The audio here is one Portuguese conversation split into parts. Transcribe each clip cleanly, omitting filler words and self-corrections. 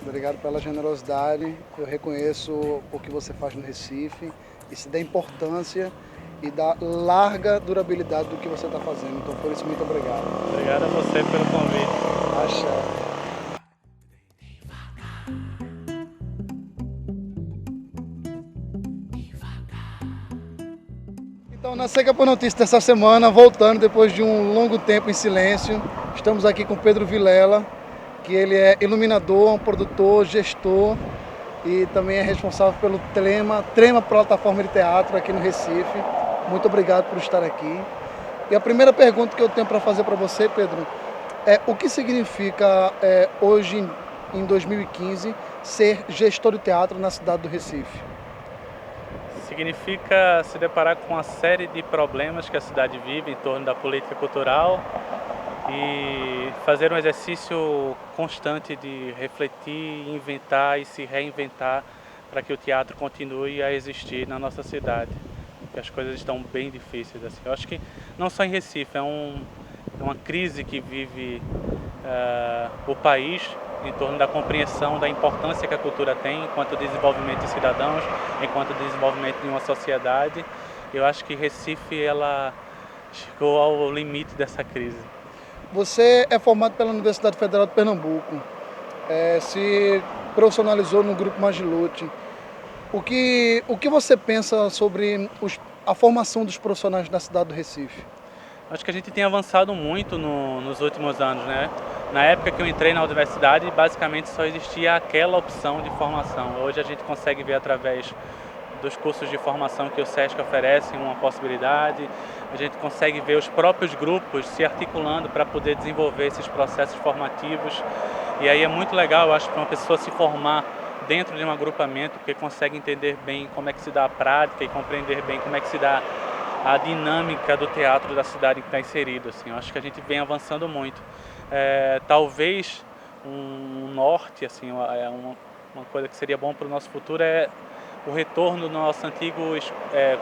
Obrigado pela generosidade. Eu reconheço o que você faz no Recife e se dá importância e da larga durabilidade do que você está fazendo. Então, por isso, muito obrigado. Obrigado a você pelo convite. Axé. Então, na Seca por Notícia dessa semana, voltando depois de um longo tempo em silêncio, estamos aqui com Pedro Vilela, que ele é iluminador, produtor, gestor e também é responsável pelo Trema Plataforma de Teatro aqui no Recife. Muito obrigado por estar aqui. E a primeira pergunta que eu tenho para fazer para você, Pedro, é o que significa hoje, em 2015, ser gestor de teatro na cidade do Recife? Significa se deparar com uma série de problemas que a cidade vive em torno da política cultural e fazer um exercício constante de refletir, inventar e se reinventar para que o teatro continue a existir na nossa cidade. Porque as coisas estão bem difíceis assim. Eu acho que não só em Recife, é uma crise que vive o país em torno da compreensão da importância que a cultura tem enquanto desenvolvimento de cidadãos, enquanto desenvolvimento de uma sociedade. Eu acho que Recife ela chegou ao limite dessa crise. Você é formado pela Universidade Federal de Pernambuco, se profissionalizou no Grupo Magilute. O que você pensa sobre a formação dos profissionais da cidade do Recife? Acho que a gente tem avançado muito nos últimos anos, né? Na época que eu entrei na universidade, basicamente só existia aquela opção de formação. Hoje a gente consegue ver através dos cursos de formação que o SESC oferece uma possibilidade. A gente consegue ver os próprios grupos se articulando para poder desenvolver esses processos formativos. E aí é muito legal, eu acho, para uma pessoa se formar dentro de um agrupamento, porque consegue entender bem como é que se dá a prática e compreender bem como é que se dá a dinâmica do teatro da cidade em que está inserido. Assim. Eu acho que a gente vem avançando muito. Talvez um norte, assim, uma coisa que seria bom para o nosso futuro é o retorno do nosso antigo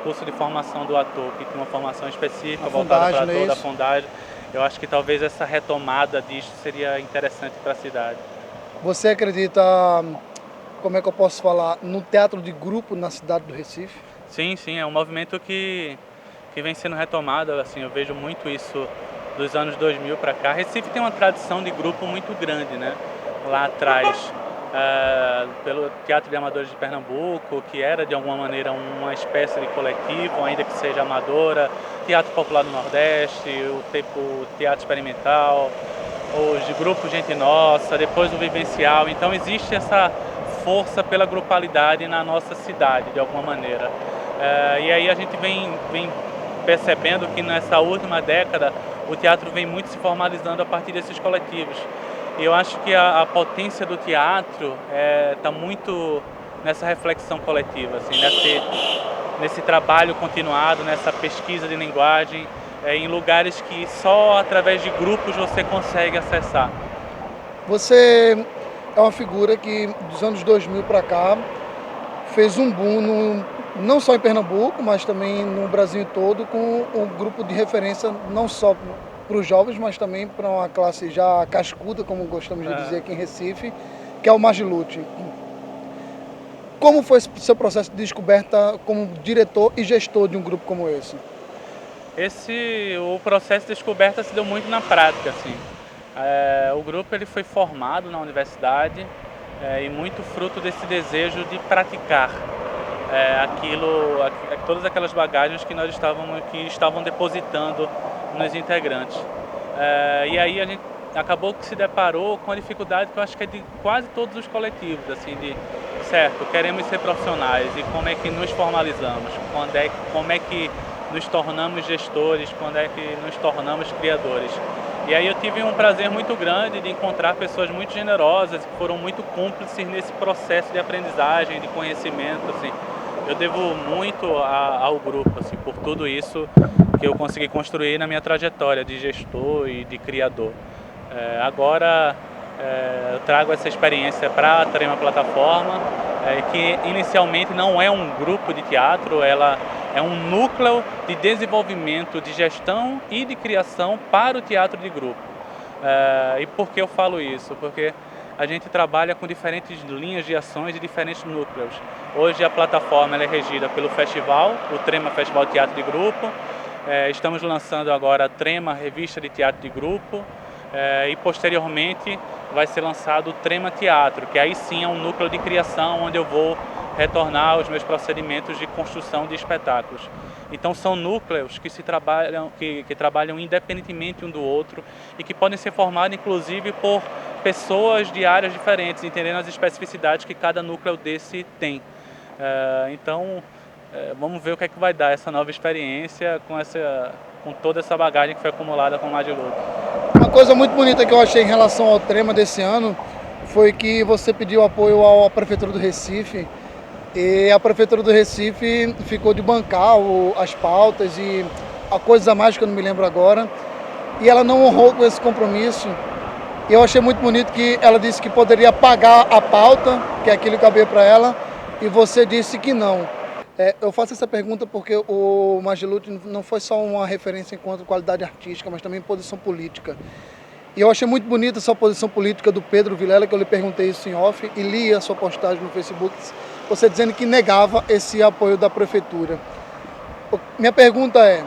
curso de formação do ator, que tem uma formação específica voltada para ator da Fundagem. Eu acho que talvez essa retomada disso seria interessante para a cidade. Você acredita, como é que eu posso falar, no teatro de grupo na cidade do Recife? Sim, sim, é um movimento que vem sendo retomado, assim, eu vejo muito isso dos anos 2000 para cá. Recife tem uma tradição de grupo muito grande, né? Lá atrás, pelo Teatro de Amadores de Pernambuco, que era de alguma maneira uma espécie de coletivo, ainda que seja amadora, Teatro Popular do Nordeste, o Teatro Experimental, os grupos Gente Nossa, depois o Vivencial. Então existe essa força pela grupalidade na nossa cidade, de alguma maneira. E aí a gente vem percebendo que nessa última década o teatro vem muito se formalizando a partir desses coletivos. E eu acho que a potência do teatro está muito nessa reflexão coletiva, assim, nesse trabalho continuado, nessa pesquisa de linguagem, em lugares que só através de grupos você consegue acessar. Você é uma figura que dos anos 2000 para cá fez um boom não só em Pernambuco, mas também no Brasil todo, com um grupo de referência não só para os jovens, mas também para uma classe já cascuda, como gostamos de dizer aqui em Recife, que é o Magilute. Como foi o seu processo de descoberta como diretor e gestor de um grupo como esse? O processo de descoberta se deu muito na prática, assim. O grupo ele foi formado na universidade e muito fruto desse desejo de praticar todas aquelas bagagens que que estavam depositando nos integrantes. E aí a gente acabou que se deparou com a dificuldade que eu acho que é de quase todos os coletivos, assim, certo, queremos ser profissionais e como é que nos formalizamos, como é que nos tornamos gestores, quando é que nos tornamos criadores. E aí eu tive um prazer muito grande de encontrar pessoas muito generosas que foram muito cúmplices nesse processo de aprendizagem, de conhecimento, assim. Eu devo muito ao grupo, assim, por tudo isso que eu consegui construir na minha trajetória de gestor e de criador. Agora eu trago essa experiência para a Trema Plataforma, que inicialmente não é um grupo de teatro, ela é um núcleo de desenvolvimento de gestão e de criação para o teatro de grupo. E por que eu falo isso? Porque a gente trabalha com diferentes linhas de ações e diferentes núcleos. Hoje a plataforma ela é regida pelo festival, o Trema Festival Teatro de Grupo. Estamos lançando agora a Trema Revista de Teatro de Grupo. E posteriormente vai ser lançado o Trema Teatro, que aí sim é um núcleo de criação onde eu vou retornar aos meus procedimentos de construção de espetáculos. Então são núcleos que trabalham independentemente um do outro e que podem ser formados inclusive por pessoas de áreas diferentes, entendendo as especificidades que cada núcleo desse tem. Então vamos ver o que é que vai dar essa nova experiência com toda essa bagagem que foi acumulada com o Magiluto. Uma coisa muito bonita que eu achei em relação ao Trema desse ano foi que você pediu apoio à Prefeitura do Recife. E a Prefeitura do Recife ficou de bancar as pautas e a coisa a mais que eu não me lembro agora. E ela não honrou com esse compromisso. E eu achei muito bonito que ela disse que poderia pagar a pauta, que é aquilo que cabia para ela, e você disse que não. Eu faço essa pergunta porque o Magiluto não foi só uma referência enquanto qualidade artística, mas também posição política. E eu achei muito bonita essa posição política do Pedro Vilela, que eu lhe perguntei isso em off, e li a sua postagem no Facebook, você dizendo que negava esse apoio da Prefeitura. Minha pergunta é,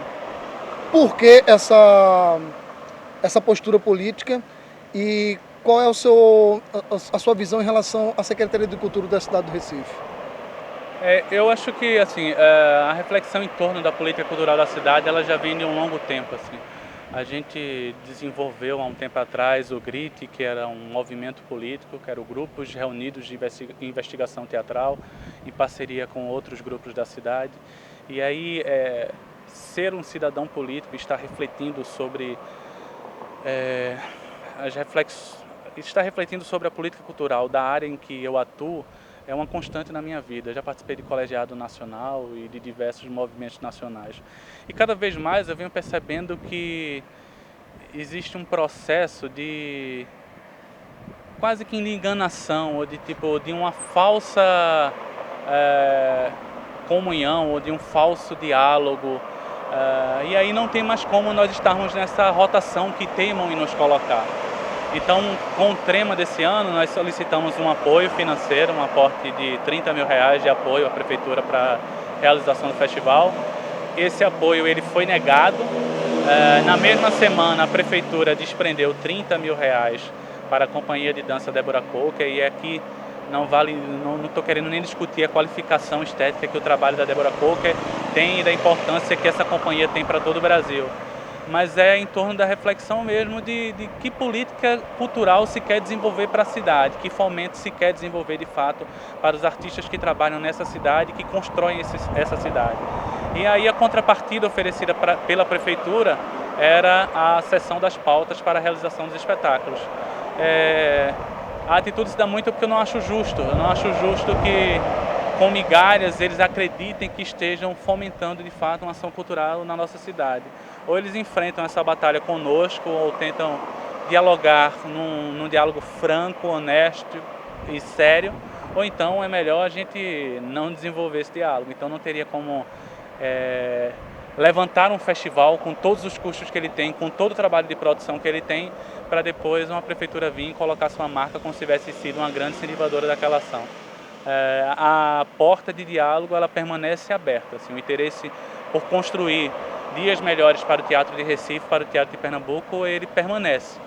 por que essa postura política e qual é a sua visão em relação à Secretaria de Cultura da cidade do Recife? Eu acho que assim, a reflexão em torno da política cultural da cidade ela já vem de um longo tempo. Assim. A gente desenvolveu há um tempo atrás o GRIT, que era um movimento político, que era o Grupos Reunidos de Investigação Teatral, em parceria com outros grupos da cidade. E aí, ser um cidadão político, estar refletindo sobre estar refletindo sobre a política cultural da área em que eu atuo, é uma constante na minha vida. Eu já participei de colegiado nacional e de diversos movimentos nacionais. E cada vez mais eu venho percebendo que existe um processo de quase que de enganação, ou de uma falsa comunhão, ou de um falso diálogo. E aí não tem mais como nós estarmos nessa rotação que teimam em nos colocar. Então, com o Trema desse ano, nós solicitamos um apoio financeiro, um aporte de R$30 mil de apoio à Prefeitura para a realização do festival. Esse apoio ele foi negado. Na mesma semana, a Prefeitura desprendeu R$30 mil para a Companhia de Dança Débora Coker, e aqui não estou querendo nem discutir a qualificação estética que o trabalho da Débora Coker tem e da importância que essa companhia tem para todo o Brasil. Mas é em torno da reflexão mesmo de que política cultural se quer desenvolver para a cidade, que fomento se quer desenvolver de fato para os artistas que trabalham nessa cidade, que constroem essa cidade. E aí a contrapartida oferecida pela Prefeitura era a cessão das pautas para a realização dos espetáculos. A atitude se dá muito porque eu não acho justo que com migalhas eles acreditem que estejam fomentando de fato uma ação cultural na nossa cidade. Ou eles enfrentam essa batalha conosco, ou tentam dialogar num diálogo franco, honesto e sério, ou então é melhor a gente não desenvolver esse diálogo. Então não teria como levantar um festival com todos os custos que ele tem, com todo o trabalho de produção que ele tem, para depois uma prefeitura vir e colocar sua marca como se tivesse sido uma grande incentivadora daquela ação. A porta de diálogo ela permanece aberta. Assim, o interesse por construir dias melhores para o Teatro de Recife, para o Teatro de Pernambuco, ele permanece.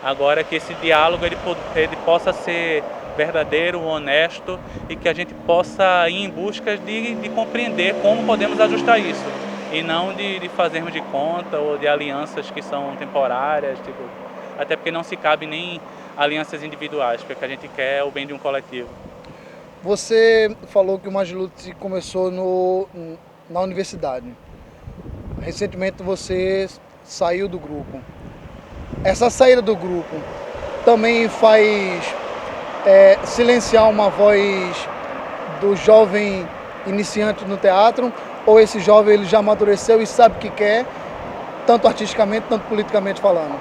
Agora que esse diálogo ele possa ser verdadeiro, honesto, e que a gente possa ir em busca de compreender como podemos ajustar isso, e não de fazermos de conta ou de alianças que são temporárias, até porque não se cabe nem alianças individuais, porque o que a gente quer é o bem de um coletivo. Você falou que o Magiluto começou na universidade. Recentemente você saiu do grupo. Essa saída do grupo também faz silenciar uma voz do jovem iniciante no teatro? Ou esse jovem ele já amadureceu e sabe o que quer, tanto artisticamente, tanto politicamente falando?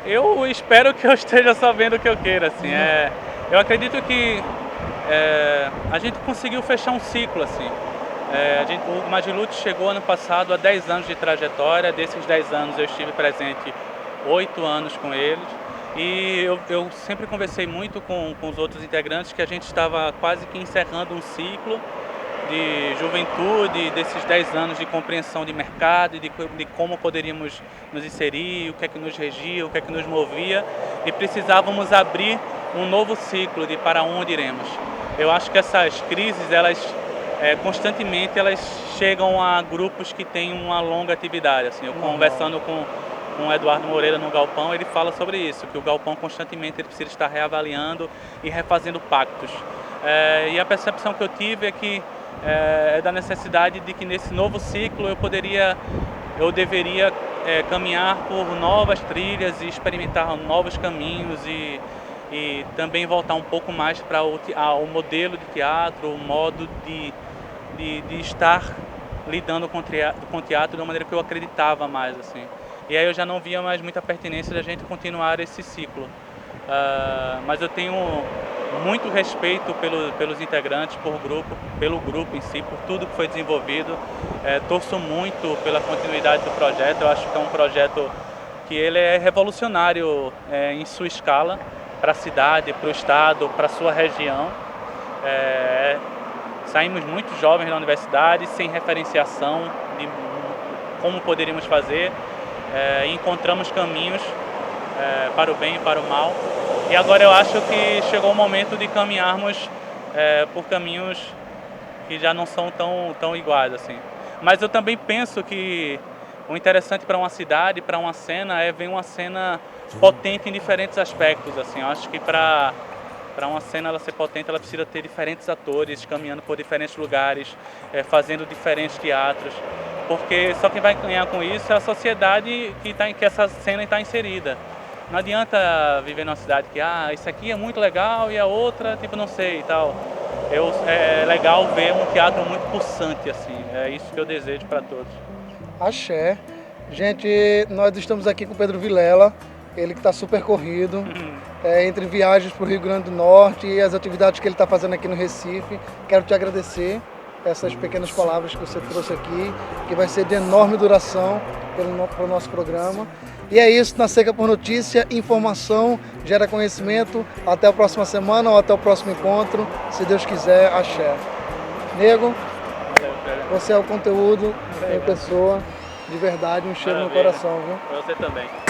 Eu espero que eu esteja sabendo o que eu queira. Assim. Eu acredito que a gente conseguiu fechar um ciclo. Assim. O Magiluto chegou ano passado a 10 anos de trajetória. Desses 10 anos eu estive presente 8 anos com eles. E eu sempre conversei muito com os outros integrantes que a gente estava quase que encerrando um ciclo de juventude, desses 10 anos de compreensão de mercado, de como poderíamos nos inserir, o que é que nos regia, o que é que nos movia, e precisávamos abrir um novo ciclo de para onde iremos. Eu acho que essas crises, constantemente elas chegam a grupos que têm uma longa atividade. Assim, eu conversando com o Eduardo Moreira no Galpão, ele fala sobre isso, que o Galpão constantemente ele precisa estar reavaliando e refazendo pactos. E a percepção que eu tive é que é da necessidade de que nesse novo ciclo eu deveria caminhar por novas trilhas e experimentar novos caminhos e também voltar um pouco mais para o modelo de teatro, o modo de estar lidando com teatro de uma maneira que eu acreditava mais, assim. E aí eu já não via mais muita pertinência da gente continuar esse ciclo. Mas eu tenho muito respeito pelos integrantes, pelo grupo em si, por tudo que foi desenvolvido. Torço muito pela continuidade do projeto. Eu acho que é um projeto que ele é revolucionário em sua escala, para a cidade, para o estado, para a sua região. Saímos muito jovens da universidade, sem referenciação de como poderíamos fazer. Encontramos caminhos para o bem e para o mal. E agora eu acho que chegou o momento de caminharmos por caminhos que já não são tão iguais, assim. Mas eu também penso que o interessante para uma cidade, para uma cena, é ver uma cena potente em diferentes aspectos, assim. Eu acho que para uma cena ela ser potente, ela precisa ter diferentes atores caminhando por diferentes lugares, fazendo diferentes teatros, porque só quem vai ganhar com isso é a sociedade que essa cena está inserida. Não adianta viver numa cidade que, isso aqui é muito legal e a outra, tipo, não sei e tal. É legal ver um teatro muito pulsante, assim. É isso que eu desejo para todos. Axé. Gente, nós estamos aqui com o Pedro Vilela, ele que está super corrido, entre viagens para o Rio Grande do Norte e as atividades que ele está fazendo aqui no Recife. Quero te agradecer essas pequenas palavras que você trouxe aqui, que vai ser de enorme duração para o nosso programa. E é isso, na Seca por Notícia, informação gera conhecimento. Até a próxima semana ou até o próximo encontro, se Deus quiser, axé. Nego, você é o conteúdo em pessoa, de verdade, um cheiro no coração, viu? Pra você também.